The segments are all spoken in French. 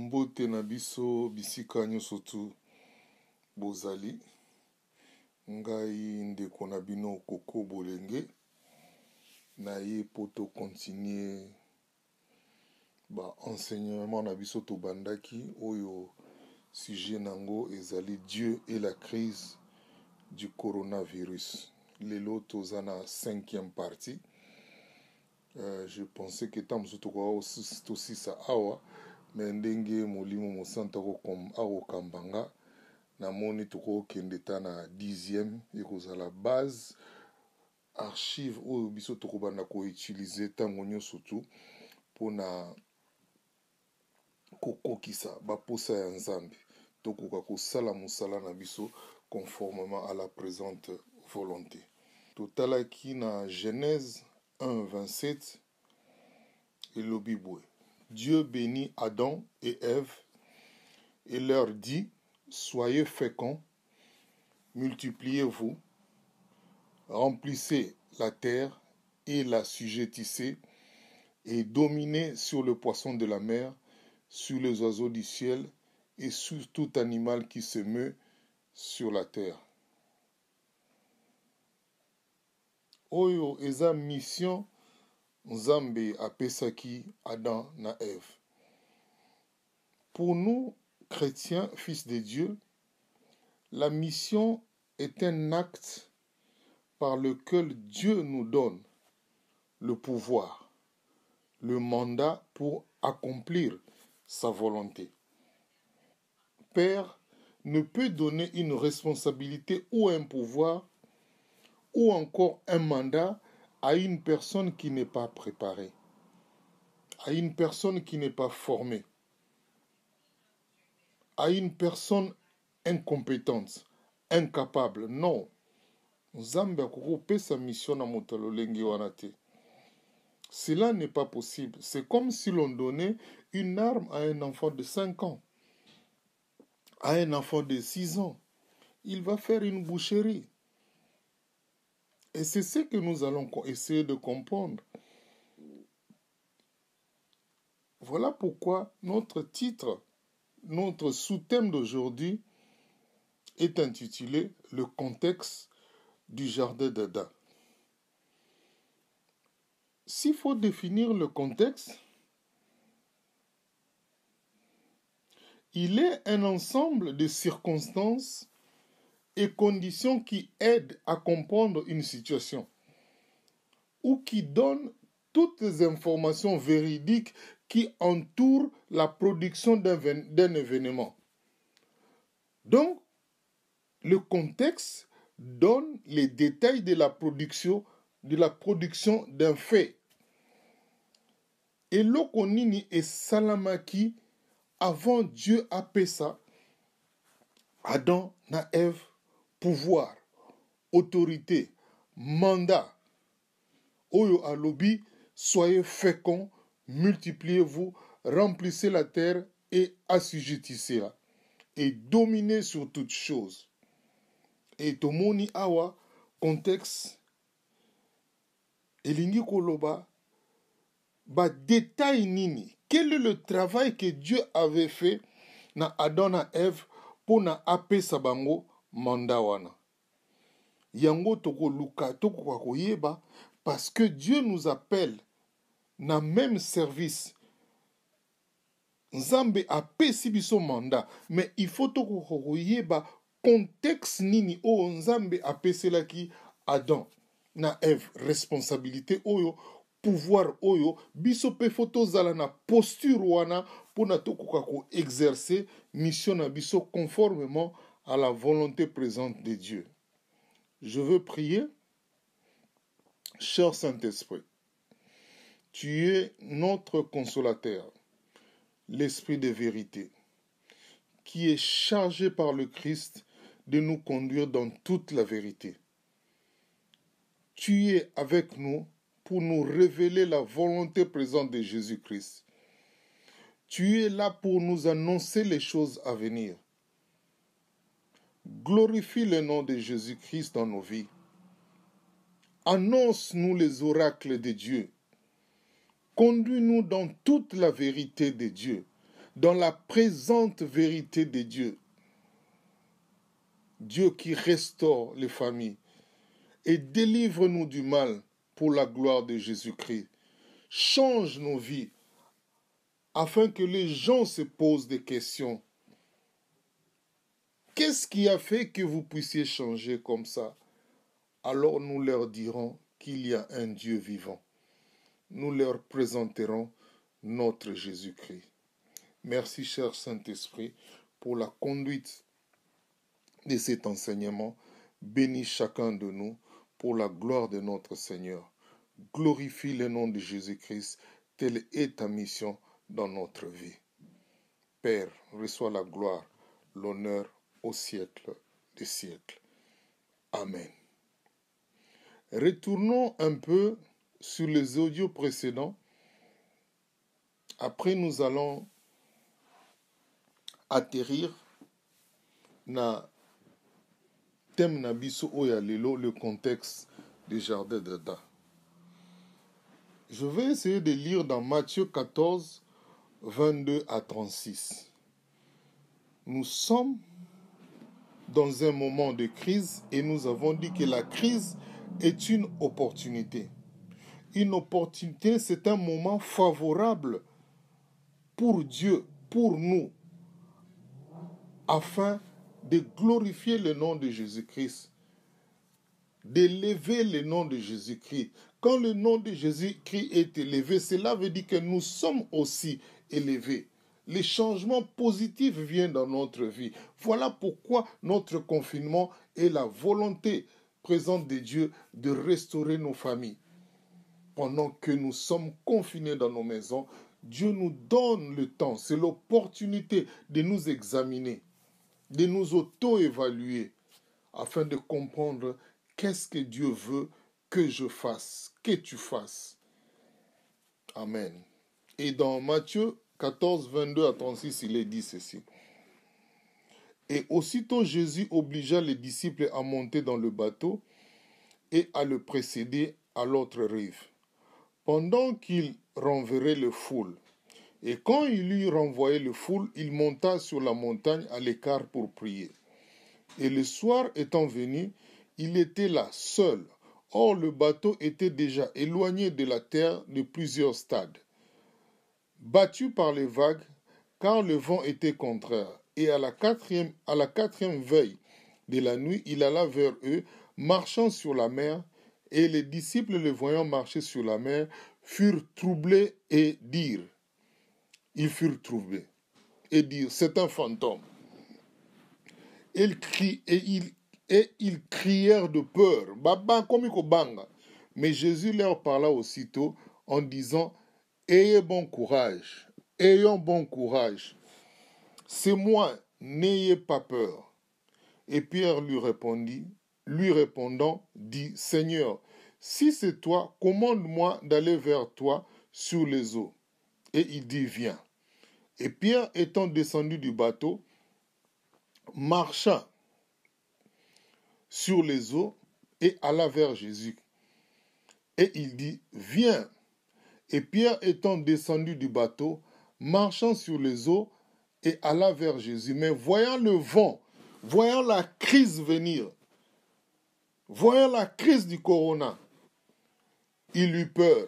Mbote na biso bisika nyonso tu bozali ngai ndeko na bino Koko Bolenge na ye poto continuer enseignement na biso to bandaki oyo sujet nango ezali Dieu et la crise du coronavirus. Lelo toza na 5e partie. Je pensais que tam soto kwa aussi sa awa mais ndenge molimo mosanta ko kambanga na moni toko kendeta na 10e ekozala base archive oyo biso toko banda ko utiliser tango nyonso tu pona kokokisa baposa ya Nzambe tokoka kosala mosala na biso conformément à la présente volonté. Totalaki na Genèse 1:27 et l'obiboué. Dieu bénit Adam et Ève et leur dit: soyez féconds, multipliez-vous, remplissez la terre et la sujettissez, et dominez sur le poisson de la mer, sur les oiseaux du ciel et sur tout animal qui se meut sur la terre. Oyo eza mission Nzambe apesaki Adam na Ève. Pour nous, chrétiens, fils de Dieu, la mission est un acte par lequel Dieu nous donne le pouvoir, le mandat pour accomplir sa volonté. Père ne peut donner une responsabilité ou un pouvoir ou encore un mandat à une personne qui n'est pas préparée, à une personne qui n'est pas formée, à une personne incompétente, incapable. Non. Nzambe akoko sa mission na motalo lengi wana te. Cela n'est pas possible. C'est comme si l'on donnait une arme à un enfant de 5 ans, à un enfant de 6 ans. Il va faire une boucherie. Et c'est ce que nous allons essayer de comprendre. Voilà pourquoi notre titre, notre sous-thème d'aujourd'hui est intitulé « Le contexte du jardin d'Éden ». S'il faut définir le contexte, il est un ensemble de circonstances et conditions qui aident à comprendre une situation ou qui donnent toutes les informations véridiques qui entourent la production d'un événement. Donc, le contexte donne les détails de la production d'un fait. Et l'okonini et salamaki avant Dieu apesa Adam na Ève pouvoir, autorité, mandat. Oyo alobi, soyez féconds, multipliez-vous, remplissez la terre et assujettissez-la. Et dominez sur toutes choses. Et tomoni awa, contexte, elingi koloba, ba détail nini. Quel est le travail que Dieu avait fait na Adam na Ève pour na apesa bango mandawana. Yango toko luka toko kwa koyeba parce que Dieu nous appelle na même service. Nzambe apesi biso mandat, mais il faut toko koyeba contexte nini o Nzambe apeselaki Adam na Ève, responsabilité oyo, pouvoir oyo, biso pe foto zala na posture wana pour na toko ko exercer mission na biso conformément à la volonté présente de Dieu. Je veux prier. Cher Saint-Esprit, tu es notre consolateur, l'Esprit de vérité, qui est chargé par le Christ de nous conduire dans toute la vérité. Tu es avec nous pour nous révéler la volonté présente de Jésus-Christ. Tu es là pour nous annoncer les choses à venir. Glorifie le nom de Jésus-Christ dans nos vies. Annonce-nous les oracles de Dieu. Conduis-nous dans toute la vérité de Dieu, dans la présente vérité de Dieu. Dieu qui restaure les familles et délivre-nous du mal pour la gloire de Jésus-Christ. Change nos vies afin que les gens se posent des questions. Qu'est-ce qui a fait que vous puissiez changer comme ça? Alors nous leur dirons qu'il y a un Dieu vivant. Nous leur présenterons notre Jésus-Christ. Merci, cher Saint-Esprit, pour la conduite de cet enseignement. Bénis chacun de nous pour la gloire de notre Seigneur. Glorifie le nom de Jésus-Christ. Telle est ta mission dans notre vie. Père, reçois la gloire, l'honneur au siècle des siècles. Amen. Retournons un peu sur les audios précédents. Après, nous allons atterrir na thème na biso oya lelo, le contexte des jardins d'Eden. Je vais essayer de lire dans Matthieu 14, 22 à 36. Nous sommes dans un moment de crise et nous avons dit que la crise est une opportunité. Une opportunité, c'est un moment favorable pour Dieu, pour nous, afin de glorifier le nom de Jésus-Christ, d'élever le nom de Jésus-Christ. Quand le nom de Jésus-Christ est élevé, cela veut dire que nous sommes aussi élevés. Les changements positifs viennent dans notre vie. Voilà pourquoi notre confinement est la volonté présente de Dieu de restaurer nos familles. Pendant que nous sommes confinés dans nos maisons, Dieu nous donne le temps, c'est l'opportunité de nous examiner, de nous auto-évaluer, afin de comprendre qu'est-ce que Dieu veut que je fasse, que tu fasses. Amen. Et dans Matthieu 14, 22 à 36, il est dit ceci. Et aussitôt Jésus obligea les disciples à monter dans le bateau et à le précéder à l'autre rive, pendant qu'il renverrait le foule. Et quand il eut renvoyé le foule, il monta sur la montagne à l'écart pour prier. Et le soir étant venu, il était là, seul. Or, le bateau était déjà éloigné de la terre de plusieurs stades, battu par les vagues, car le vent était contraire. Et à la quatrième veille de la nuit, il alla vers eux, marchant sur la mer, et les disciples, le voyant marcher sur la mer, furent troublés et dirent, c'est un fantôme. Ils crièrent de peur. Mais Jésus leur parla aussitôt en disant, ayez bon courage, ayons bon courage. C'est moi, n'ayez pas peur. Et Pierre lui répondant, dit, Seigneur, si c'est toi, commande-moi d'aller vers toi sur les eaux. Et il dit, viens. Et Pierre, étant descendu du bateau, marcha sur les eaux et alla vers Jésus. Et il dit, viens. Et Pierre, étant descendu du bateau, marchant sur les eaux et alla vers Jésus. Mais voyant le vent, voyant la crise venir, voyant la crise du corona, il eut peur.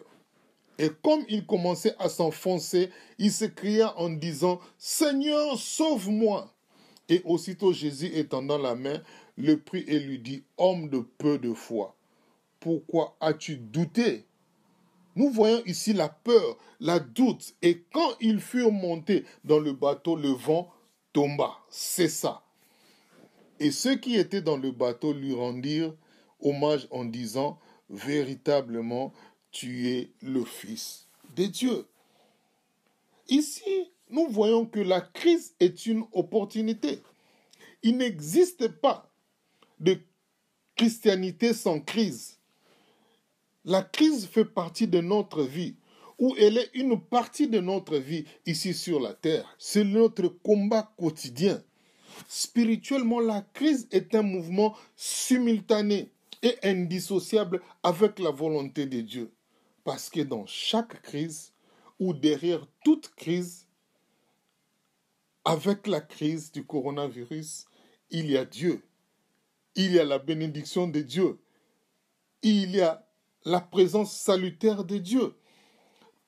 Et comme il commençait à s'enfoncer, il s'écria en disant, Seigneur, sauve-moi. Et aussitôt Jésus, étendant la main, le prit et lui dit, homme de peu de foi, pourquoi as-tu douté? Nous voyons ici la peur, la doute. Et quand ils furent montés dans le bateau, le vent tomba, cessa. Et ceux qui étaient dans le bateau lui rendirent hommage en disant, véritablement, tu es le Fils de Dieu. Ici, nous voyons que la crise est une opportunité. Il n'existe pas de christianité sans crise. La crise fait partie de notre vie, ou elle est une partie de notre vie ici sur la terre. C'est notre combat quotidien. Spirituellement, la crise est un mouvement simultané et indissociable avec la volonté de Dieu. Parce que dans chaque crise, ou derrière toute crise, avec la crise du coronavirus, il y a Dieu. Il y a la bénédiction de Dieu. Il y a la présence salutaire de Dieu.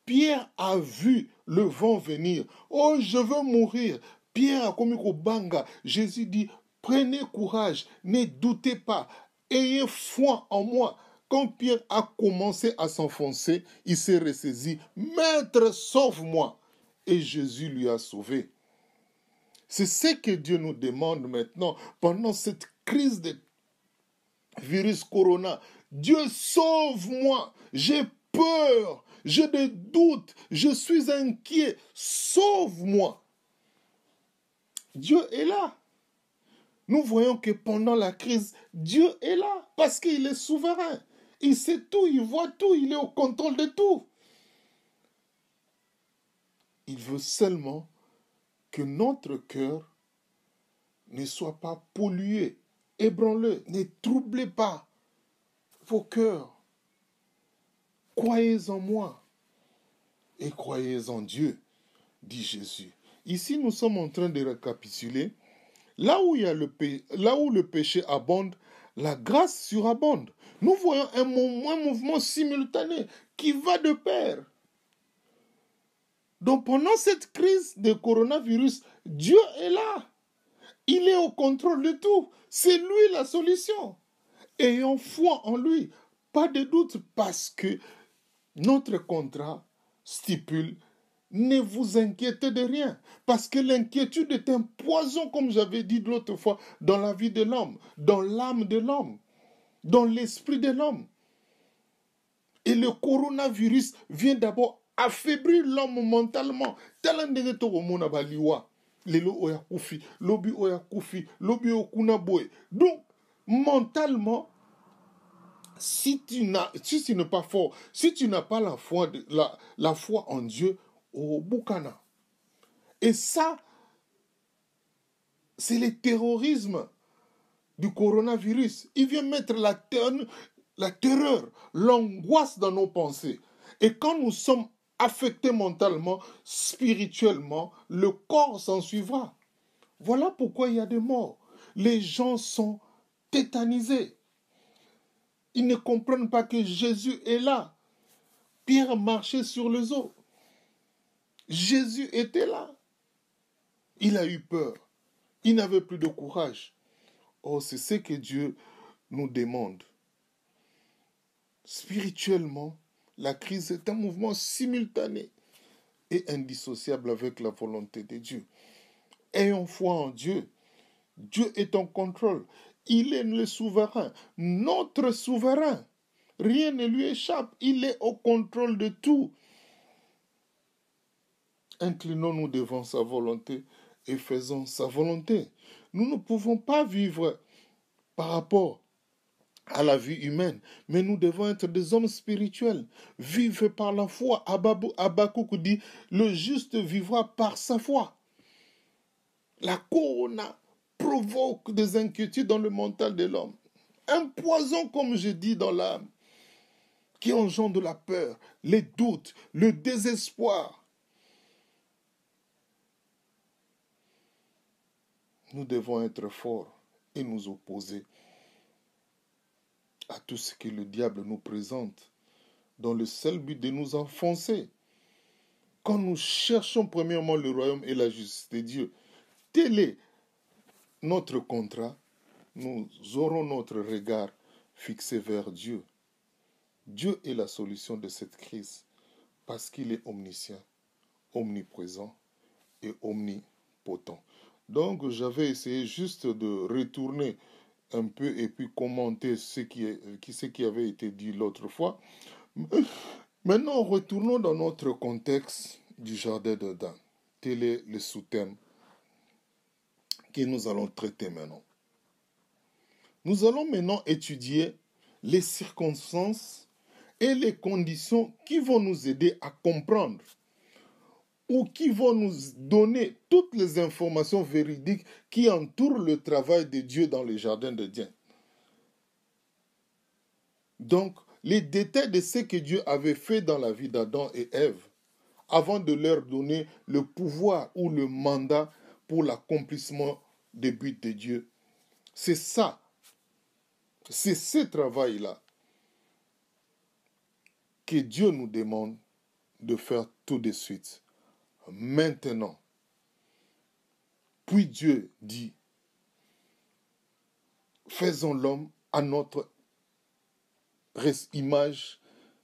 Pierre a vu le vent venir. Oh, je veux mourir. Pierre a commis au banga. Jésus dit, prenez courage, ne doutez pas, ayez foi en moi. Quand Pierre a commencé à s'enfoncer, il s'est ressaisi. Maître, sauve-moi. Et Jésus lui a sauvé. C'est ce que Dieu nous demande maintenant pendant cette crise de virus corona. Dieu, sauve-moi. J'ai peur. J'ai des doutes. Je suis inquiet. Sauve-moi. Dieu est là. Nous voyons que pendant la crise, Dieu est là parce qu'il est souverain. Il sait tout, il voit tout, il est au contrôle de tout. Il veut seulement que notre cœur ne soit pas pollué, ébranlé. Ne troublez pas vos cœurs. Croyez en moi et croyez en Dieu, dit Jésus. Ici, nous sommes en train de récapituler. Là où le péché abonde, la grâce surabonde. Nous voyons un mouvement simultané qui va de pair. Donc pendant cette crise de coronavirus, Dieu est là. Il est au contrôle de tout. C'est lui la solution. Ayons foi en lui. Pas de doute parce que notre contrat stipule ne vous inquiétez de rien. Parce que l'inquiétude est un poison, comme j'avais dit l'autre fois, dans la vie de l'homme, dans l'âme de l'homme, dans l'esprit de l'homme. Et le coronavirus vient d'abord affaiblir l'homme mentalement. Donc, mentalement, si tu n'es pas fort, si tu n'as pas la foi en Dieu, au Bukana. Et ça, c'est le terrorisme du coronavirus. Il vient mettre la terreur, l'angoisse dans nos pensées. Et quand nous sommes affectés mentalement, spirituellement, le corps s'en suivra. Voilà pourquoi il y a des morts. Les gens sont tétanisés. Ils ne comprennent pas que Jésus est là. Pierre marchait sur les eaux. Jésus était là. Il a eu peur. Il n'avait plus de courage. Oh, c'est ce que Dieu nous demande. Spirituellement, la crise est un mouvement simultané et indissociable avec la volonté de Dieu. Ayons foi en Dieu. Dieu est en contrôle. Il est le souverain, notre souverain. Rien ne lui échappe. Il est au contrôle de tout. Inclinons-nous devant sa volonté et faisons sa volonté. Nous ne pouvons pas vivre par rapport à la vie humaine, mais nous devons être des hommes spirituels. Vivre par la foi. Habakkuk dit, le juste vivra par sa foi. La corona provoque des inquiétudes dans le mental de l'homme. Un poison, comme je dis, dans l'âme, qui engendre la peur, les doutes, le désespoir. Nous devons être forts et nous opposer à tout ce que le diable nous présente, dans le seul but de nous enfoncer. Quand nous cherchons premièrement le royaume et la justice de Dieu, tel est notre contrat, nous aurons notre regard fixé vers Dieu. Dieu est la solution de cette crise, parce qu'il est omniscient, omniprésent et omnipotent. Donc, j'avais essayé juste de retourner un peu et puis commenter ce qui avait été dit l'autre fois. Maintenant, retournons dans notre contexte du jardin d'Éden. Tel est le sous-thème que nous allons traiter maintenant. Nous allons maintenant étudier les circonstances et les conditions qui vont nous aider à comprendre ou qui vont nous donner toutes les informations véridiques qui entourent le travail de Dieu dans le jardin d'Éden. Donc, les détails de ce que Dieu avait fait dans la vie d'Adam et Ève, avant de leur donner le pouvoir ou le mandat pour l'accomplissement des buts de Dieu. C'est ça. C'est ce travail-là que Dieu nous demande de faire tout de suite. Maintenant. Puis Dieu dit, faisons l'homme à notre image,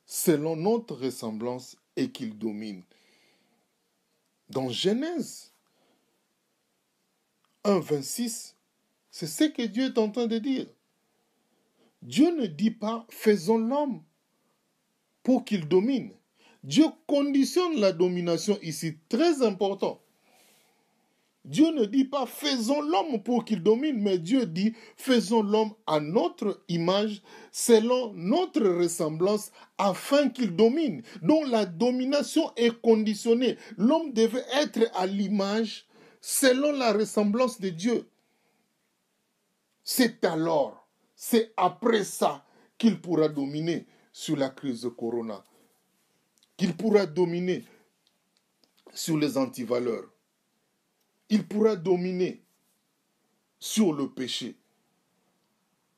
selon notre ressemblance, et qu'il domine. Dans Genèse 1, 26, c'est ce que Dieu est en train de dire. Dieu ne dit pas, faisons l'homme pour qu'il domine. Dieu conditionne la domination ici, très important. Dieu ne dit pas faisons l'homme pour qu'il domine, mais Dieu dit faisons l'homme à notre image, selon notre ressemblance, afin qu'il domine. Donc la domination est conditionnée. L'homme devait être à l'image, selon la ressemblance de Dieu. C'est alors, c'est après ça qu'il pourra dominer sur la crise de Corona, qu'il pourra dominer sur les antivaleurs. Il pourra dominer sur le péché.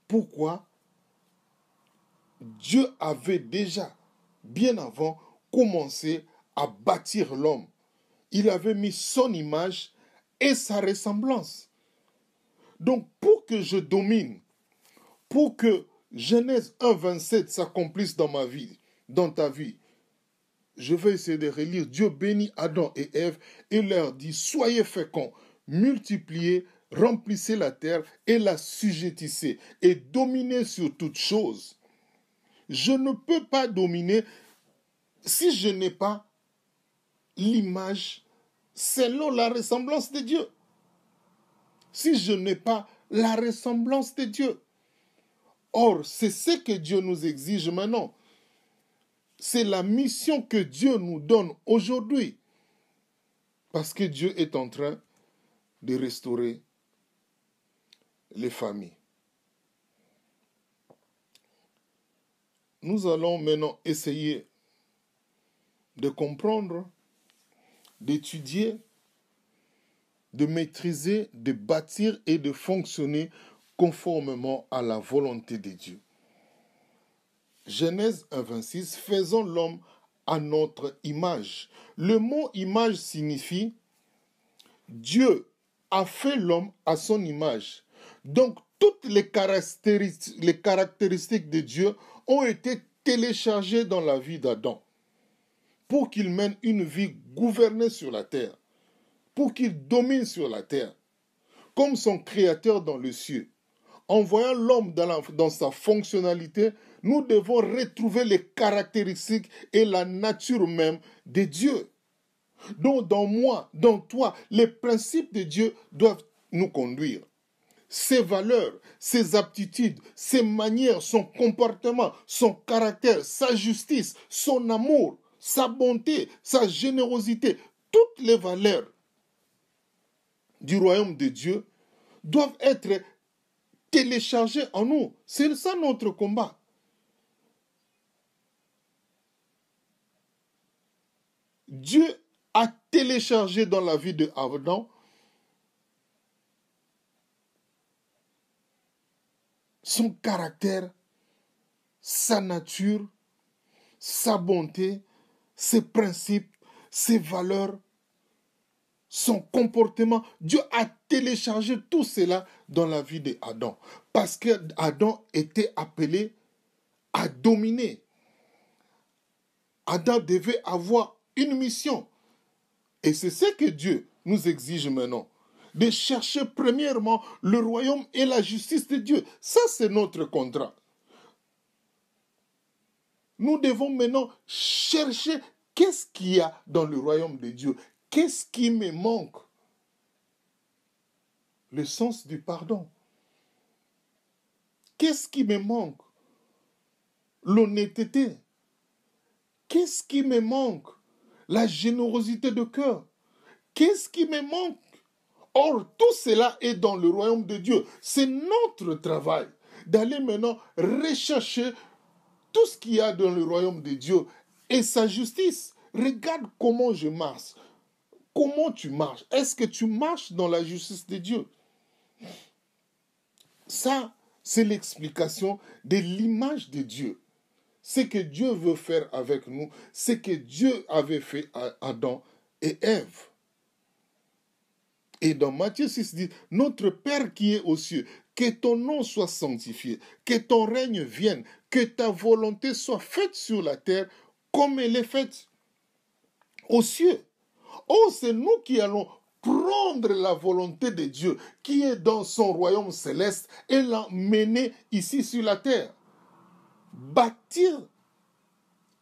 Pourquoi? Dieu avait déjà, bien avant, commencé à bâtir l'homme. Il avait mis son image et sa ressemblance. Donc, pour que je domine, pour que Genèse 1, 27 s'accomplisse dans ma vie, dans ta vie, je vais essayer de relire. Dieu bénit Adam et Ève et leur dit, soyez féconds, multipliez, remplissez la terre et la sujettissez et dominez sur toutes choses. Je ne peux pas dominer si je n'ai pas l'image selon la ressemblance de Dieu. Si je n'ai pas la ressemblance de Dieu. Or, c'est ce que Dieu nous exige maintenant. C'est la mission que Dieu nous donne aujourd'hui. Parce que Dieu est en train de restaurer les familles. Nous allons maintenant essayer de comprendre, d'étudier, de maîtriser, de bâtir et de fonctionner conformément à la volonté de Dieu. Genèse 1, 26, faisons l'homme à notre image. Le mot image signifie Dieu a fait l'homme à son image. Donc, toutes les caractéristiques de Dieu ont été téléchargées dans la vie d'Adam pour qu'il mène une vie gouvernée sur la terre, pour qu'il domine sur la terre, comme son créateur dans le ciel. En voyant l'homme dans sa fonctionnalité, nous devons retrouver les caractéristiques et la nature même de Dieu. Donc dans moi, dans toi, les principes de Dieu doivent nous conduire. Ses valeurs, ses aptitudes, ses manières, son comportement, son caractère, sa justice, son amour, sa bonté, sa générosité, toutes les valeurs du royaume de Dieu doivent être téléchargées en nous. C'est ça notre combat. Dieu a téléchargé dans la vie de Adam son caractère, sa nature, sa bonté, ses principes, ses valeurs, son comportement. Dieu a téléchargé tout cela dans la vie d'Adam. Parce qu'Adam était appelé à dominer. Adam devait avoir une mission. Et c'est ce que Dieu nous exige maintenant. De chercher premièrement le royaume et la justice de Dieu. Ça, c'est notre contrat. Nous devons maintenant chercher qu'est-ce qu'il y a dans le royaume de Dieu. Qu'est-ce qui me manque? Le sens du pardon. Qu'est-ce qui me manque? L'honnêteté. Qu'est-ce qui me manque? La générosité de cœur. Qu'est-ce qui me manque? Or, tout cela est dans le royaume de Dieu. C'est notre travail d'aller maintenant rechercher tout ce qu'il y a dans le royaume de Dieu et sa justice. Regarde comment je marche. comment tu marches? Est-ce que tu marches dans la justice de Dieu? Ça, c'est l'explication de l'image de Dieu. Ce que Dieu veut faire avec nous, ce que Dieu avait fait à Adam et Ève. Et dans Matthieu 6, dit, notre Père qui est aux cieux, que ton nom soit sanctifié, que ton règne vienne, que ta volonté soit faite sur la terre comme elle est faite aux cieux. Oh, c'est nous qui allons prendre la volonté de Dieu qui est dans son royaume céleste et l'emmener ici sur la terre. Bâtir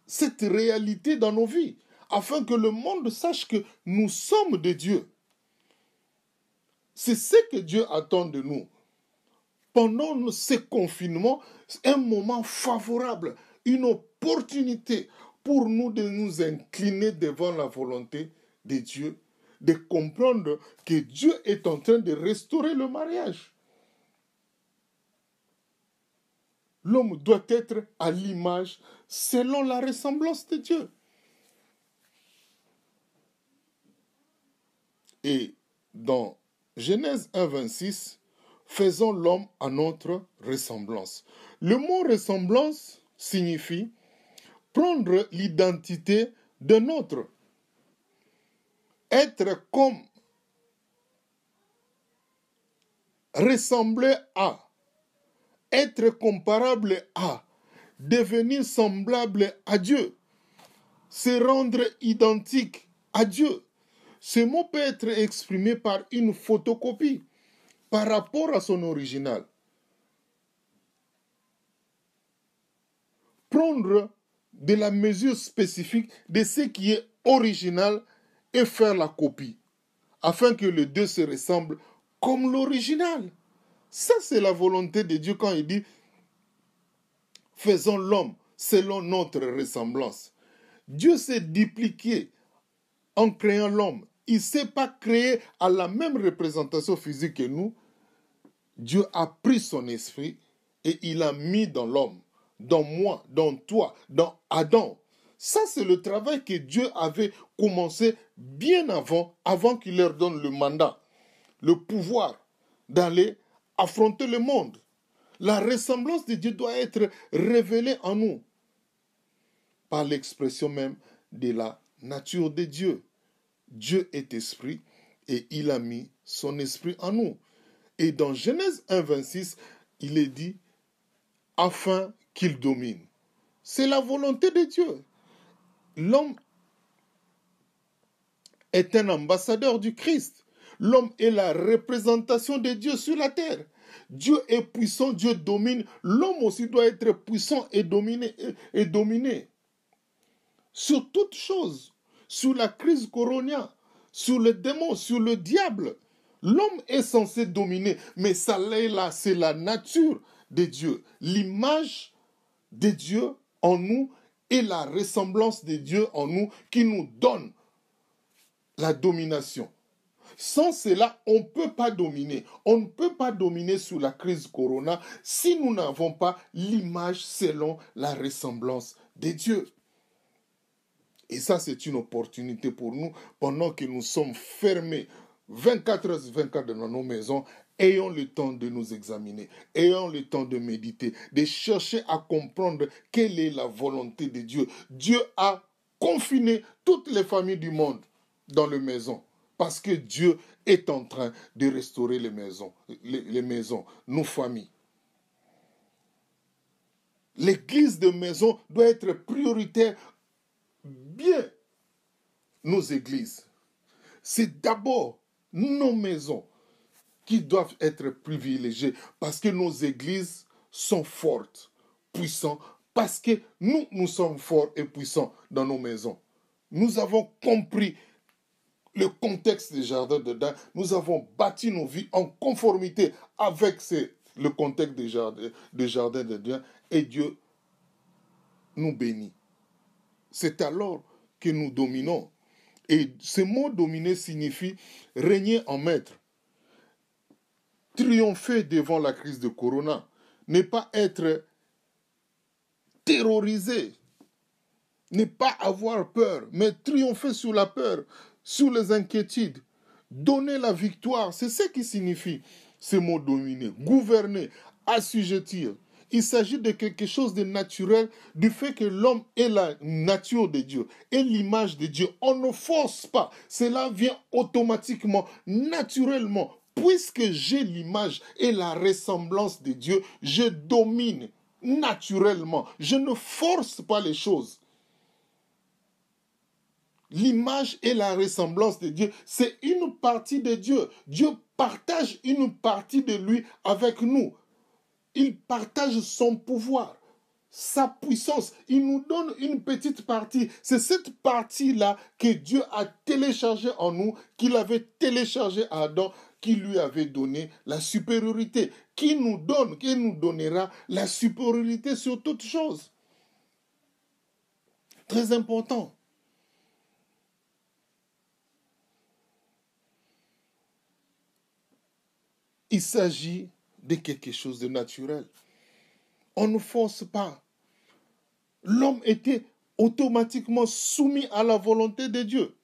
cette réalité dans nos vies afin que le monde sache que nous sommes de Dieu. C'est ce que Dieu attend de nous. Pendant ces confinements, c'est un moment favorable, une opportunité pour nous de nous incliner devant la volonté de Dieu, de comprendre que Dieu est en train de restaurer le mariage. L'homme doit être à l'image selon la ressemblance de Dieu. Et dans Genèse 1, 26, faisons l'homme à notre ressemblance. Le mot ressemblance signifie prendre l'identité d'un autre. Être comme, ressembler à, être comparable à, devenir semblable à Dieu, se rendre identique à Dieu. Ce mot peut être exprimé par une photocopie par rapport à son original. Prendre de la mesure spécifique de ce qui est original et faire la copie, afin que les deux se ressemblent comme l'original. Ça, c'est la volonté de Dieu quand il dit « Faisons l'homme selon notre ressemblance ». Dieu s'est dupliqué en créant l'homme. Il ne s'est pas créé à la même représentation physique que nous. Dieu a pris son esprit et il l'a mis dans l'homme, dans moi, dans toi, dans Adam. Ça, c'est le travail que Dieu avait commencé bien avant qu'il leur donne le mandat, le pouvoir d'aller affronter le monde. La ressemblance de Dieu doit être révélée en nous par l'expression même de la nature de Dieu. Dieu est esprit et il a mis son esprit en nous. Et dans Genèse 1, 26, il est dit « afin qu'il domine ». C'est la volonté de Dieu. L'homme est un ambassadeur du Christ. L'homme est la représentation de Dieu sur la terre. Dieu est puissant, Dieu domine. L'homme aussi doit être puissant et dominer. Sur toute chose, sur la crise corona, sur le démon, sur le diable. L'homme est censé dominer, mais ça là, c'est la nature de Dieu. L'image de Dieu en nous et la ressemblance de Dieu en nous qui nous donne la domination. Sans cela, on ne peut pas dominer. On ne peut pas dominer sous la crise corona si nous n'avons pas l'image selon la ressemblance de Dieu. Et ça, c'est une opportunité pour nous pendant que nous sommes fermés 24 heures sur 24 dans nos maisons. Ayons le temps de nous examiner, ayons le temps de méditer, de chercher à comprendre quelle est la volonté de Dieu. Dieu a confiné toutes les familles du monde dans les maisons parce que Dieu est en train de restaurer les maisons, nos familles. L'église de maison doit être prioritaire. Bien, nos églises, c'est d'abord nos maisons qui doivent être privilégiées parce que nos églises sont fortes, puissantes, parce que nous sommes forts et puissants dans nos maisons. Nous avons compris le contexte des jardins de Dieu. Nous avons bâti nos vies en conformité avec le contexte des jardins de Dieu et Dieu nous bénit. C'est alors que nous dominons. Et ce mot dominer signifie régner en maître. Triompher devant la crise de Corona. Ne pas être terrorisé. Ne pas avoir peur, mais triompher sur la peur. sur les inquiétudes, donner la victoire. C'est ce qui signifie ce mot dominer, gouverner, assujettir. Il s'agit de quelque chose de naturel, du fait que l'homme est la nature de Dieu, est l'image de Dieu. On ne force pas. Cela vient automatiquement, naturellement. Puisque j'ai l'image et la ressemblance de Dieu, je domine naturellement. Je ne force pas les choses. L'image et la ressemblance de Dieu, c'est une partie de Dieu. Dieu partage une partie de lui avec nous. Il partage son pouvoir, sa puissance. Il nous donne une petite partie. C'est cette partie-là que Dieu a téléchargée en nous, qu'il avait téléchargée à Adam, qui lui avait donné la supériorité, qui nous donnera la supériorité sur toute chose. Très important. Il s'agit de quelque chose de naturel. On ne force pas. L'homme était automatiquement soumis à la volonté de Dieu.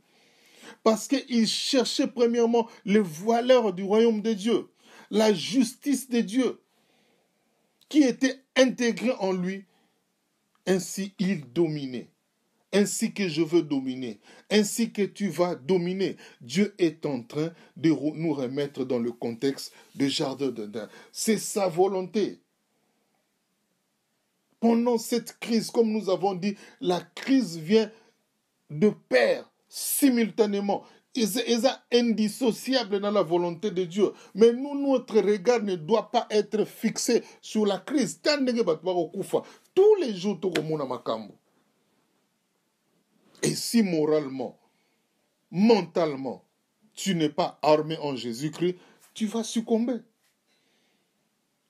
Parce qu'il cherchait premièrement les valeurs du royaume de Dieu, la justice de Dieu, qui était intégrée en lui. Ainsi, il dominait. Ainsi que je veux dominer, ainsi que tu vas dominer. Dieu est en train de nous remettre dans le contexte du jardin d'Éden. C'est sa volonté. Pendant cette crise, comme nous avons dit, la crise vient de pair, simultanément. Ils sont indissociables dans la volonté de Dieu. Mais nous, notre regard ne doit pas être fixé sur la crise. Tous les jours, tu as et si moralement, mentalement, tu n'es pas armé en Jésus-Christ, tu vas succomber.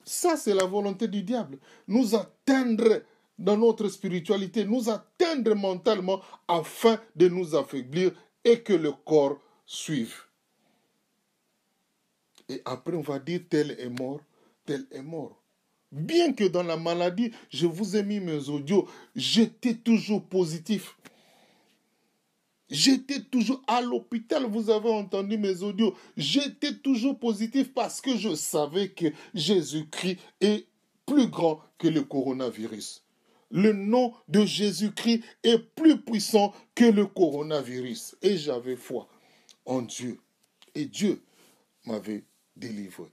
Ça, c'est la volonté du diable. Nous atteindre dans notre spiritualité, nous atteindre mentalement afin de nous affaiblir et que le corps suive. Et après, on va dire tel est mort, tel est mort. Bien que dans la maladie, je vous ai mis mes audios, j'étais toujours positif. J'étais toujours à l'hôpital, vous avez entendu mes audios. J'étais toujours positif parce que je savais que Jésus-Christ est plus grand que le coronavirus. Le nom de Jésus-Christ est plus puissant que le coronavirus. Et j'avais foi en Dieu. Et Dieu m'avait délivré.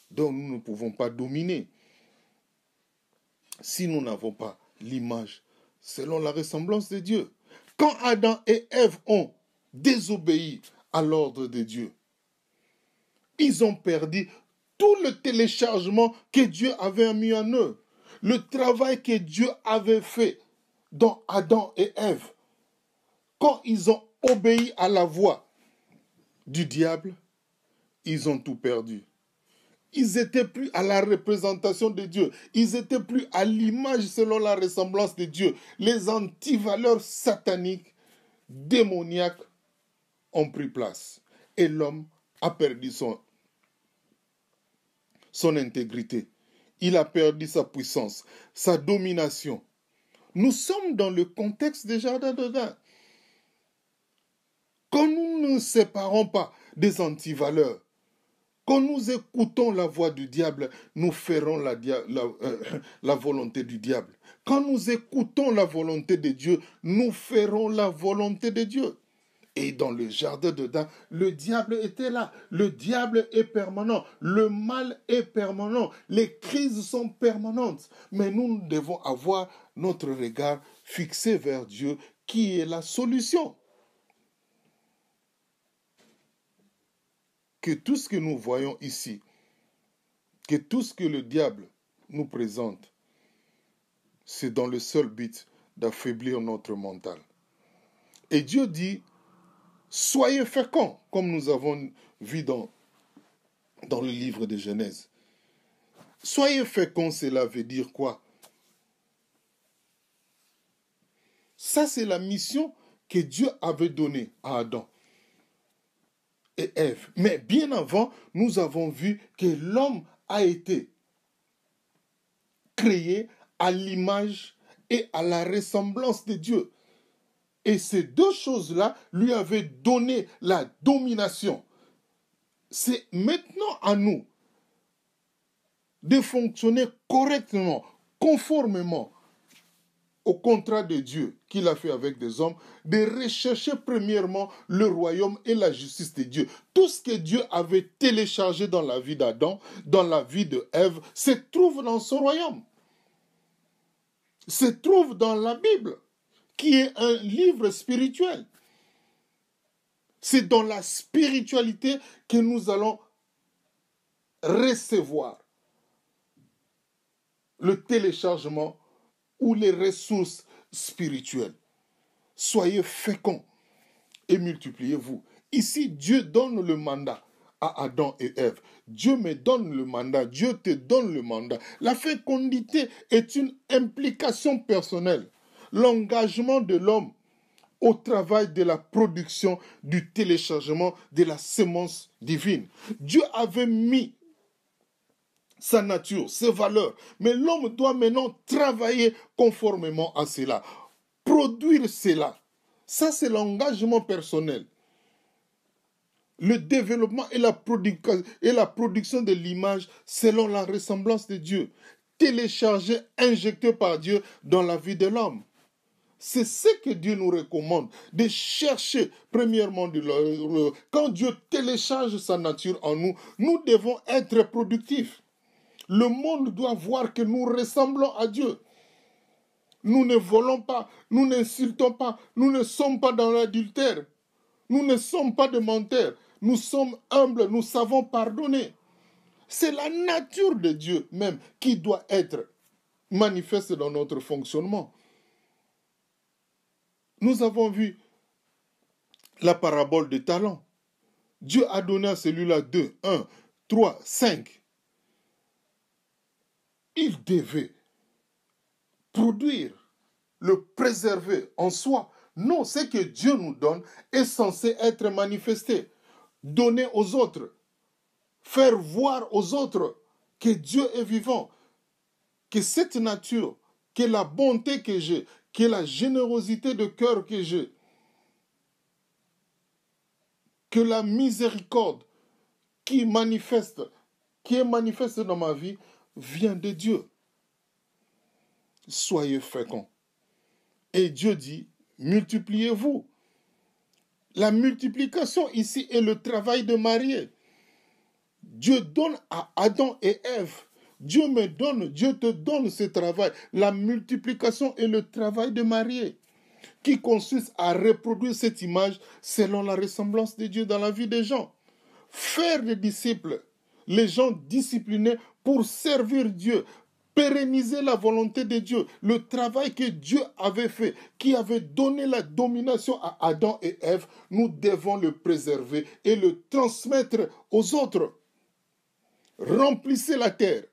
Donc nous ne pouvons pas dominer si nous n'avons pas l'image selon la ressemblance de Dieu. Quand Adam et Ève ont désobéi à l'ordre de Dieu, ils ont perdu tout le téléchargement que Dieu avait mis en eux. Le travail que Dieu avait fait dans Adam et Ève. Quand ils ont obéi à la voix du diable, ils ont tout perdu. Ils n'étaient plus à la représentation de Dieu. Ils n'étaient plus à l'image selon la ressemblance de Dieu. Les antivaleurs sataniques, démoniaques ont pris place. Et l'homme a perdu son intégrité. Il a perdu sa puissance, sa domination. Nous sommes dans le contexte des jardins d'Éden. Quand nous ne nous séparons pas des antivaleurs, quand nous écoutons la voix du diable, nous ferons la volonté du diable. Quand nous écoutons la volonté de Dieu, nous ferons la volonté de Dieu. Et dans le jardin d'Éden, le diable était là. Le diable est permanent. Le mal est permanent. Les crises sont permanentes. Mais nous devons avoir notre regard fixé vers Dieu, qui est la solution. Que tout ce que nous voyons ici, que tout ce que le diable nous présente, c'est dans le seul but d'affaiblir notre mental. Et Dieu dit, soyez féconds, comme nous avons vu dans le livre de Genèse. Soyez féconds, cela veut dire quoi? Ça, c'est la mission que Dieu avait donnée à Adam et Ève. Mais bien avant, nous avons vu que l'homme a été créé à l'image et à la ressemblance de Dieu. Et ces deux choses-là lui avaient donné la domination. C'est maintenant à nous de fonctionner correctement, conformément au contrat de Dieu qu'il a fait avec des hommes, de rechercher premièrement le royaume et la justice de Dieu. Tout ce que Dieu avait téléchargé dans la vie d'Adam, dans la vie de Ève, se trouve dans son royaume. Se trouve dans la Bible, qui est un livre spirituel. C'est dans la spiritualité que nous allons recevoir le téléchargement ou les ressources spirituelles. Soyez féconds et multipliez-vous. Ici, Dieu donne le mandat à Adam et Ève. Dieu me donne le mandat, Dieu te donne le mandat. La fécondité est une implication personnelle. L'engagement de l'homme au travail de la production, du téléchargement de la sémence divine. Dieu avait mis sa nature, ses valeurs, mais l'homme doit maintenant travailler conformément à cela, produire cela. Ça, c'est l'engagement personnel. Le développement et la production de l'image selon la ressemblance de Dieu, téléchargé, injecté par Dieu dans la vie de l'homme. C'est ce que Dieu nous recommande, de chercher premièrement quand Dieu télécharge sa nature en nous, nous devons être productifs. Le monde doit voir que nous ressemblons à Dieu. Nous ne volons pas, nous n'insultons pas, nous ne sommes pas dans l'adultère, nous ne sommes pas des menteurs, nous sommes humbles, nous savons pardonner. C'est la nature de Dieu même qui doit être manifeste dans notre fonctionnement. Nous avons vu la parabole des talents. Dieu a donné à celui-là 2, 1, 3, 5. Il devait produire, le préserver en soi. Non, ce que Dieu nous donne est censé être manifesté, donné aux autres, faire voir aux autres que Dieu est vivant, que cette nature, que la bonté que j'ai, que la générosité de cœur que j'ai, que la miséricorde qui est manifeste dans ma vie, vient de Dieu. Soyez féconds. Et Dieu dit, multipliez-vous. La multiplication ici est le travail de marier. Dieu donne à Adam et Ève. Dieu me donne, Dieu te donne ce travail. La multiplication est le travail de marier, qui consiste à reproduire cette image selon la ressemblance de Dieu dans la vie des gens. Faire des disciples, les gens disciplinés pour servir Dieu, pérenniser la volonté de Dieu, le travail que Dieu avait fait, qui avait donné la domination à Adam et Ève, nous devons le préserver et le transmettre aux autres. Remplissez la terre.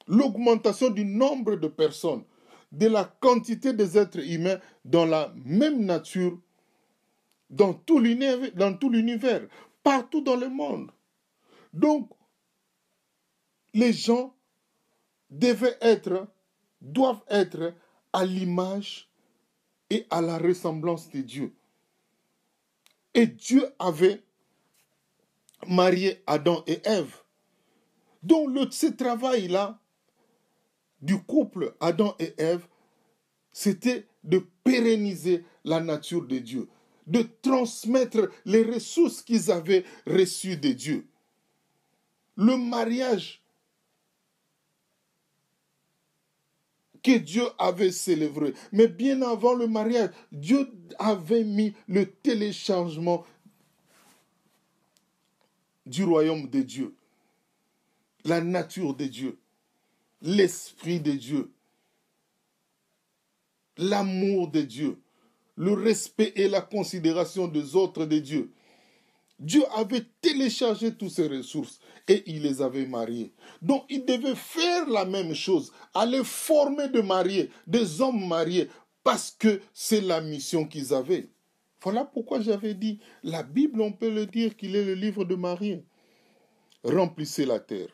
L'augmentation du nombre de personnes, de la quantité des êtres humains dans la même nature, dans tout l'univers, partout dans le monde. Donc, les gens doivent être à l'image et à la ressemblance de Dieu. Et Dieu avait marié Adam et Ève. Donc, ce travail-là, du couple Adam et Ève, c'était de pérenniser la nature de Dieu, de transmettre les ressources qu'ils avaient reçues de Dieu. Le mariage que Dieu avait célébré, mais bien avant le mariage, Dieu avait mis le téléchargement du royaume de Dieu, la nature de Dieu, l'esprit de Dieu, l'amour de Dieu, le respect et la considération des autres de Dieu. Dieu avait téléchargé toutes ces ressources et il les avait mariées. Donc il devait faire la même chose, aller former des hommes mariés, parce que c'est la mission qu'ils avaient. Voilà pourquoi j'avais dit, la Bible, on peut le dire qu'il est le livre de mariés. Remplissez la terre.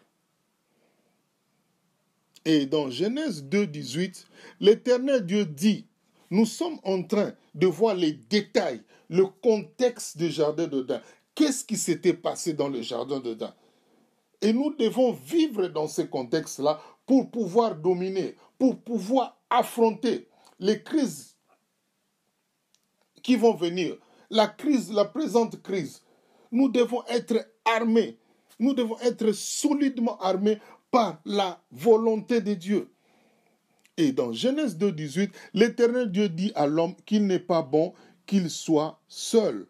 Et dans Genèse 2, 18, l'Éternel Dieu dit, nous sommes en train de voir les détails, le contexte du jardin d'Éden. Qu'est-ce qui s'était passé dans le jardin d'Éden? Et nous devons vivre dans ce contexte-là pour pouvoir dominer, pour pouvoir affronter les crises qui vont venir, la présente crise. Nous devons être armés, nous devons être solidement armés par la volonté de Dieu. Et dans Genèse 2, 18, l'Éternel Dieu dit à l'homme qu'il n'est pas bon qu'il soit seul,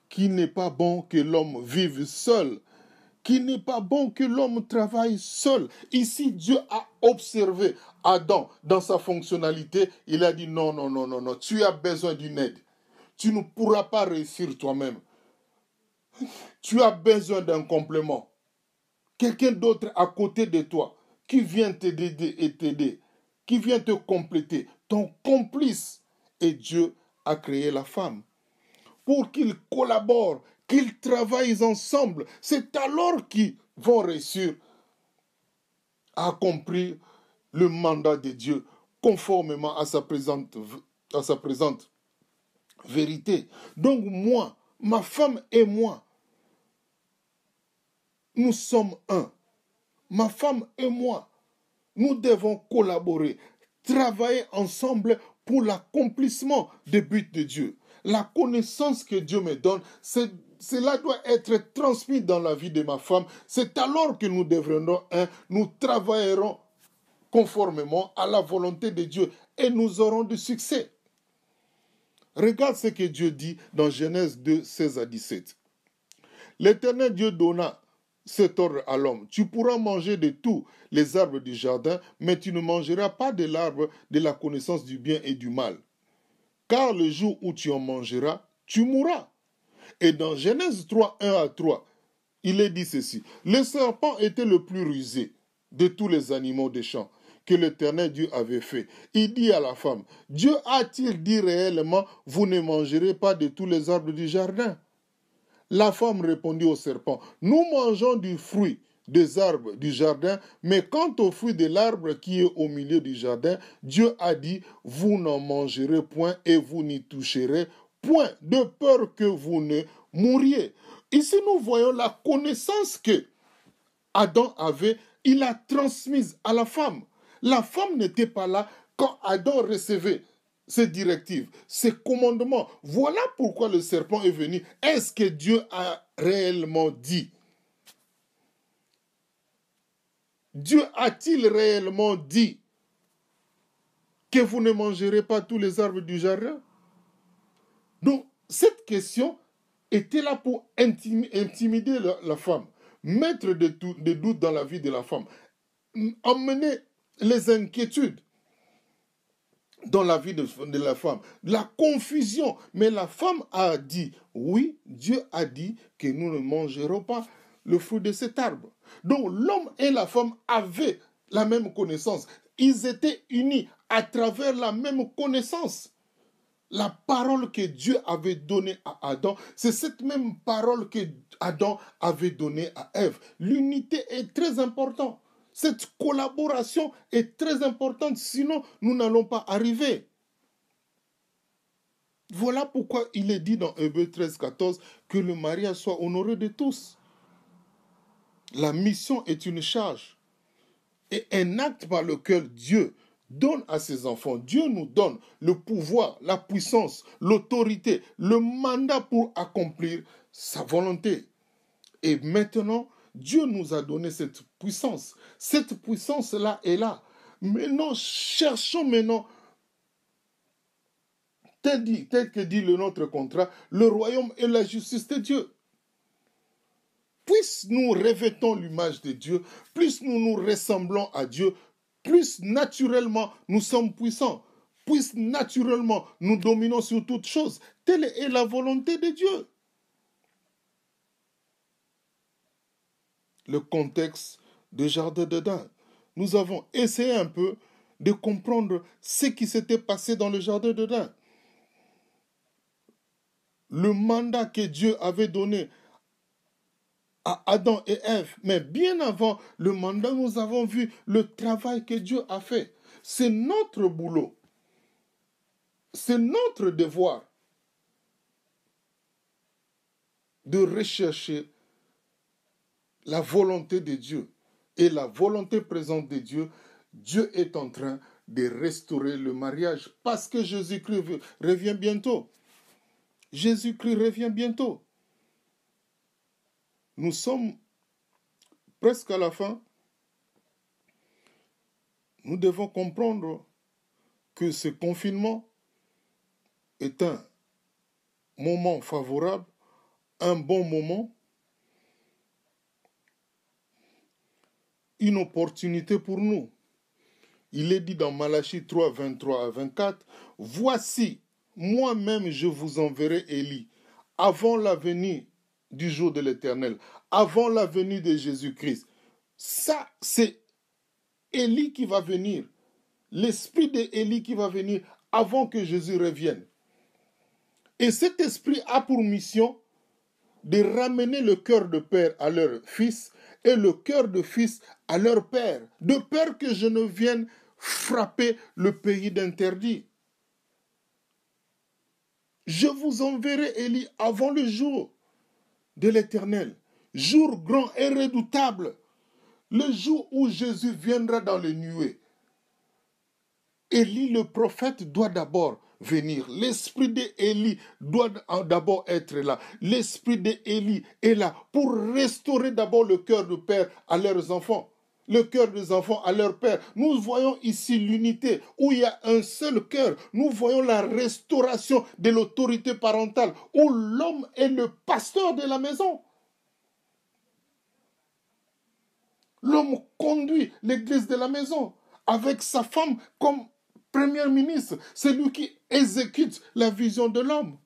qu'il n'est pas bon que l'homme vive seul, qu'il n'est pas bon que l'homme travaille seul. Ici, Dieu a observé Adam dans sa fonctionnalité. Il a dit non, non, non, non, non, tu as besoin d'une aide. Tu ne pourras pas réussir toi-même. Tu as besoin d'un complément. Quelqu'un d'autre à côté de toi qui vient t'aider et t'aider, qui vient te compléter, ton complice. Et Dieu a créé la femme pour qu'ils collaborent, qu'ils travaillent ensemble. C'est alors qu'ils vont réussir à accomplir le mandat de Dieu conformément à sa présente vérité. Donc moi, ma femme et moi, nous sommes un. Ma femme et moi, nous devons collaborer, travailler ensemble pour l'accomplissement des buts de Dieu. La connaissance que Dieu me donne, cela doit être transmis dans la vie de ma femme. C'est alors que nous deviendrons un, nous travaillerons conformément à la volonté de Dieu et nous aurons du succès. Regarde ce que Dieu dit dans Genèse 2, 16 à 17. L'Éternel Dieu donna cet ordre à l'homme. Tu pourras manger de tous les arbres du jardin, mais tu ne mangeras pas de l'arbre de la connaissance du bien et du mal. Car le jour où tu en mangeras, tu mourras. Et dans Genèse 3, 1 à 3, il est dit ceci. Le serpent était le plus rusé de tous les animaux des champs que l'Éternel Dieu avait fait. Il dit à la femme, Dieu a-t-il dit réellement, vous ne mangerez pas de tous les arbres du jardin? La femme répondit au serpent, nous mangeons du fruit des arbres du jardin, mais quant au fruit de l'arbre qui est au milieu du jardin, Dieu a dit, vous n'en mangerez point et vous n'y toucherez point, de peur que vous ne mouriez. Ici, nous voyons la connaissance que Adam avait, il l'a transmise à la femme. La femme n'était pas là quand Adam recevait ces directives, ces commandements. Voilà pourquoi le serpent est venu. Est-ce que Dieu a réellement dit? Dieu a-t-il réellement dit que vous ne mangerez pas tous les arbres du jardin? Donc, cette question était là pour intimider la femme, mettre des doutes dans la vie de la femme, emmener les inquiétudes dans la vie de la femme, la confusion. Mais la femme a dit, oui, Dieu a dit que nous ne mangerons pas le fruit de cet arbre. Donc l'homme et la femme avaient la même connaissance. Ils étaient unis à travers la même connaissance. La parole que Dieu avait donnée à Adam, c'est cette même parole que Adam avait donnée à Ève. L'unité est très importante. Cette collaboration est très importante, sinon nous n'allons pas arriver. Voilà pourquoi il est dit dans Hébreux 13, 14 que le mariage soit honoré de tous. La mission est une charge et un acte par lequel Dieu donne à ses enfants. Dieu nous donne le pouvoir, la puissance, l'autorité, le mandat pour accomplir sa volonté. Et maintenant, Dieu nous a donné cette puissance. Cette puissance-là est là. Maintenant, cherchons maintenant, tel que dit notre contrat, le royaume et la justice de Dieu. Plus nous revêtons l'image de Dieu, plus nous nous ressemblons à Dieu, plus naturellement nous sommes puissants, plus naturellement nous dominons sur toutes choses. Telle est la volonté de Dieu. Le contexte du jardin d'Éden. Nous avons essayé un peu de comprendre ce qui s'était passé dans le jardin d'Éden. Le mandat que Dieu avait donné à Adam et Ève. Mais bien avant le mandat, nous avons vu le travail que Dieu a fait. C'est notre boulot c'est notre devoir de rechercher la volonté de Dieu. Et la volonté présente de Dieu, Dieu est en train de restaurer le mariage parce que Jésus-Christ revient bientôt. Jésus-Christ revient bientôt. Nous sommes presque à la fin. Nous devons comprendre que ce confinement est un moment favorable, un bon moment, une opportunité pour nous. Il est dit dans Malachie 3, 23 à 24, « Voici, moi-même je vous enverrai Élie, avant la venue du jour de l'Éternel, avant la venue de Jésus-Christ. » Ça, c'est Élie qui va venir. L'esprit d'Élie qui va venir avant que Jésus revienne. Et cet esprit a pour mission de ramener le cœur de père à leur fils et le cœur de fils à leur père, de peur que je ne vienne frapper le pays d'interdit. Je vous enverrai Élie avant le jour de l'Éternel, jour grand et redoutable, le jour où Jésus viendra dans les nuées. Élie le prophète doit d'abord venir. L'esprit d'Élie doit d'abord être là. L'esprit d'Élie est là pour restaurer d'abord le cœur du père à leurs enfants. Le cœur des enfants à leur père. Nous voyons ici l'unité où il y a un seul cœur. Nous voyons la restauration de l'autorité parentale où l'homme est le pasteur de la maison. L'homme conduit l'église de la maison avec sa femme comme premier ministre. C'est lui qui exécute la vision de l'homme.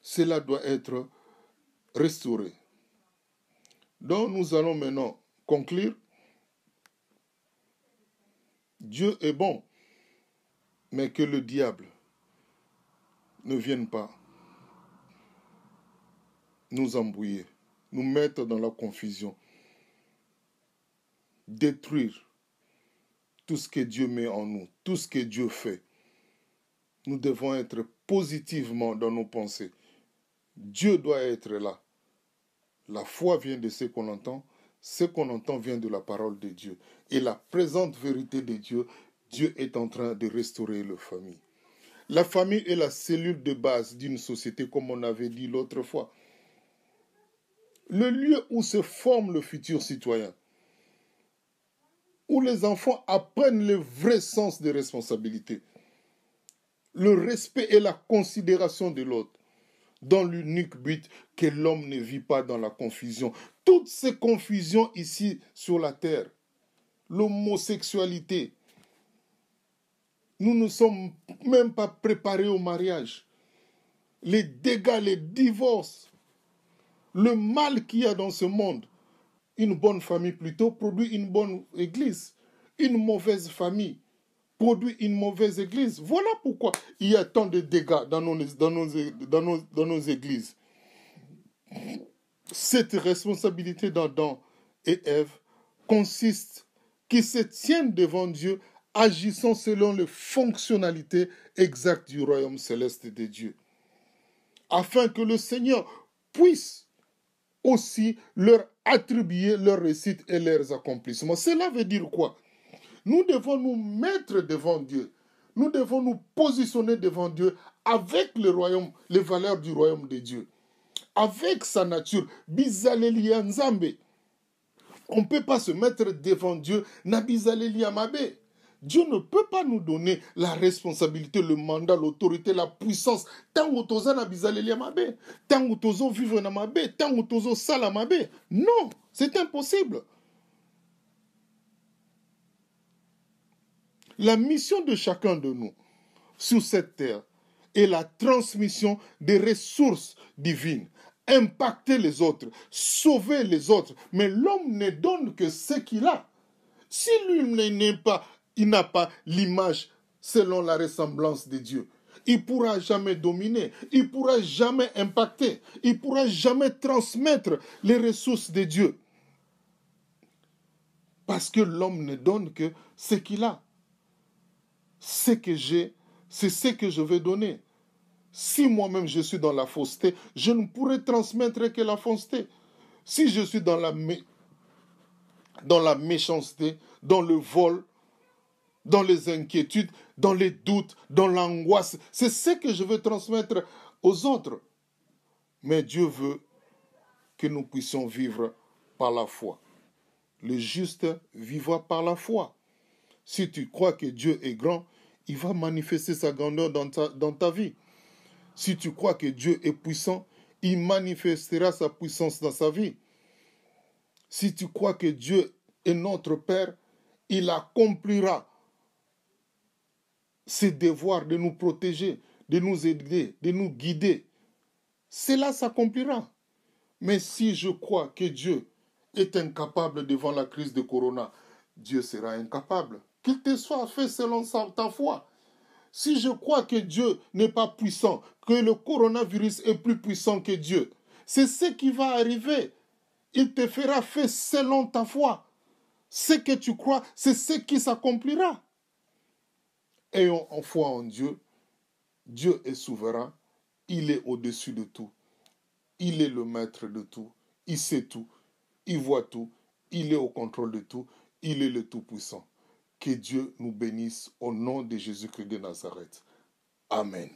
Cela doit être restauré. Donc nous allons maintenant conclure. Dieu est bon, mais que le diable ne vienne pas nous embrouiller, nous mettre dans la confusion, détruire tout ce que Dieu met en nous, tout ce que Dieu fait. Nous devons être positivement dans nos pensées. Dieu doit être là. La foi vient de ce qu'on entend vient de la parole de Dieu. Et la présente vérité de Dieu, Dieu est en train de restaurer la famille. La famille est la cellule de base d'une société, comme on avait dit l'autre fois. Le lieu où se forme le futur citoyen, où les enfants apprennent le vrai sens des responsabilités, le respect et la considération de l'autre, dans l'unique but que l'homme ne vit pas dans la confusion. Toutes ces confusions ici sur la terre, l'homosexualité, nous ne sommes même pas préparés au mariage. Les dégâts, les divorces, le mal qu'il y a dans ce monde. Une bonne famille plutôt produit une bonne église. Une mauvaise famille produit une mauvaise église. Voilà pourquoi il y a tant de dégâts dans nos églises. Cette responsabilité d'Adam et Ève consiste qu'ils se tiennent devant Dieu agissant selon les fonctionnalités exactes du royaume céleste de Dieu, afin que le Seigneur puisse aussi leur attribuer leurs réussites et leurs accomplissements. Cela veut dire quoi? Nous devons nous mettre devant Dieu. Nous devons nous positionner devant Dieu avec le royaume, les valeurs du royaume de Dieu. Avec sa nature. Bizaleli Nzambe. On ne peut pas se mettre devant Dieu na bizaleli Mabe. Dieu ne peut pas nous donner la responsabilité, le mandat, l'autorité, la puissance. Tant que tu as bizaleli Mabe, tant que tu vivre na Mabe, tant que tu sala Mabe. Non, c'est impossible. La mission de chacun de nous sur cette terre est la transmission des ressources divines. Impacter les autres, sauver les autres. Mais l'homme ne donne que ce qu'il a. Si lui il n'a pas l'image selon la ressemblance de Dieu, il ne pourra jamais dominer, il ne pourra jamais impacter, il ne pourra jamais transmettre les ressources de Dieu. Parce que l'homme ne donne que ce qu'il a. Ce que j'ai, C'est ce que je vais donner. Si moi-même je suis dans la fausseté, je ne pourrai transmettre que la fausseté. Si je suis dans la méchanceté, dans le vol, dans les inquiétudes, dans les doutes, dans l'angoisse, c'est ce que je veux transmettre aux autres. Mais Dieu veut que nous puissions vivre par la foi. Le juste vivra par la foi. Si tu crois que Dieu est grand, il va manifester sa grandeur dans ta vie. Si tu crois que Dieu est puissant, il manifestera sa puissance dans sa vie. Si tu crois que Dieu est notre Père, il accomplira ses devoirs de nous protéger, de nous aider, de nous guider. Cela s'accomplira. Mais si je crois que Dieu est incapable devant la crise de Corona, Dieu sera incapable. Qu'il te soit fait selon ta foi. Si je crois que Dieu n'est pas puissant, que le coronavirus est plus puissant que Dieu, c'est ce qui va arriver. Il te fera fait selon ta foi. Ce que tu crois, c'est ce qui s'accomplira. Ayons en foi en Dieu. Dieu est souverain. Il est au-dessus de tout. Il est le maître de tout. Il sait tout. Il voit tout. Il est au contrôle de tout. Il est le Tout-Puissant. Que Dieu nous bénisse au nom de Jésus-Christ de Nazareth. Amen.